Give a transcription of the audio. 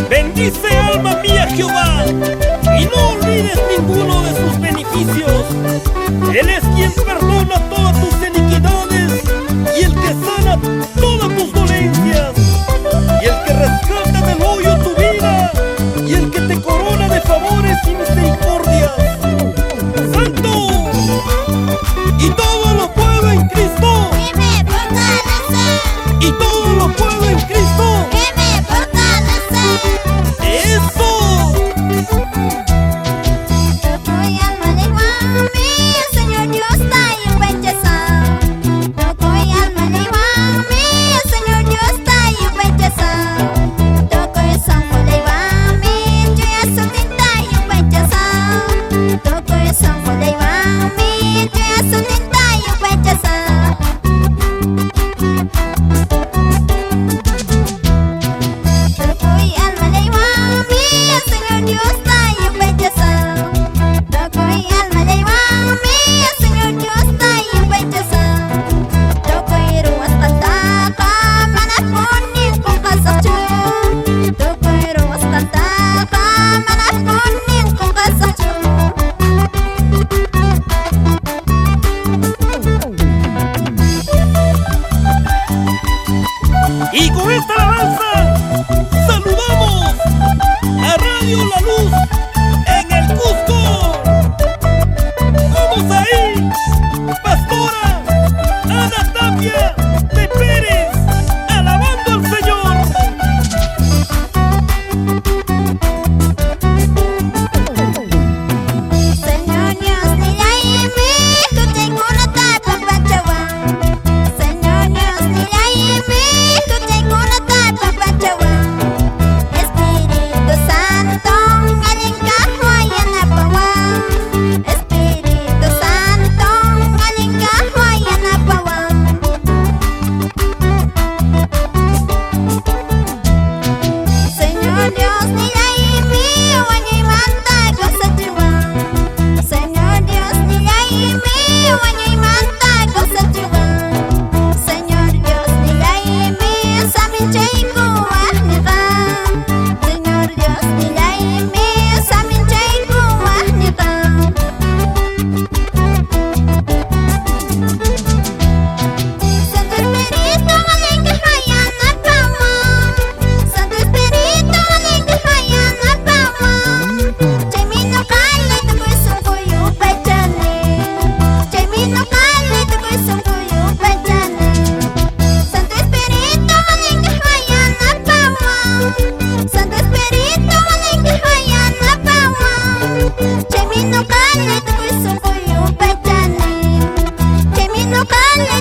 Bendice alma mía Jehová, y no olvides ninguno de sus beneficios. Él es quien perdona todas tus iniquidades, y el que sana todas tus dolencias, y el que rescata del hoyo tu vida, y el que te corona de favores y misericordias. ¡Santo! Y todo lo puedo en Cristo, que me fortalece, y todo lo puedo en Cristo. que me fortalece. ¡Eso! Toko y alma de Guami, el Señor Dios está en belleza. Toko y alma de Guami, el Señor Dios está en belleza. Toko y santo de Guami, yo ya soy tinta en belleza. Toko y santo de Guami, yo ya soy tinta en belleza. Toko y alma de Guami, el Señor Dios está en belleza. Toko y alma de Guami, el Señor Dios está en belleza. Toko y ruas patata, manaponi con kasachu. Toko y ruas patata, manaponi con kasachu. Y con esta alabanza saludamos a Radio La Luz en el Cusco. Vamos ahí, Pastora Ana Tapia de Pérez, alabando al Señor. Señor Dios, ni ahí mi, tú tengo una tapa pachawa. Señor Dios, ni ahí mi, tú tengo una tapa pachawa. Espíritu Santo, alincajo y anapawa. Espíritu Santo, alincajo y anapawa. Señor Dios, ni ahí mi, wañi manta gosachuwa. Señor Dios, ni ahí mi, wañi manta gosachuwa. Señor Dios, ni ahí mi, samin chayku wahniqa. Señor Dios, ni ahí mi, samin chayku wahniqa. Santo Espíritu, alincajo y anapawa. Santo Espíritu, alincajo y anapawa. Chaymino kale, tukoy sungkuyo pechane. Chaymino kale, tukoy sungkuyo pechane. Santo Espíritu, alincajo y anapawa. Santo Espíritu, alincajo y anapawa. Chaymino kale, tukoy sungkuyo pechane. Chaymino kale,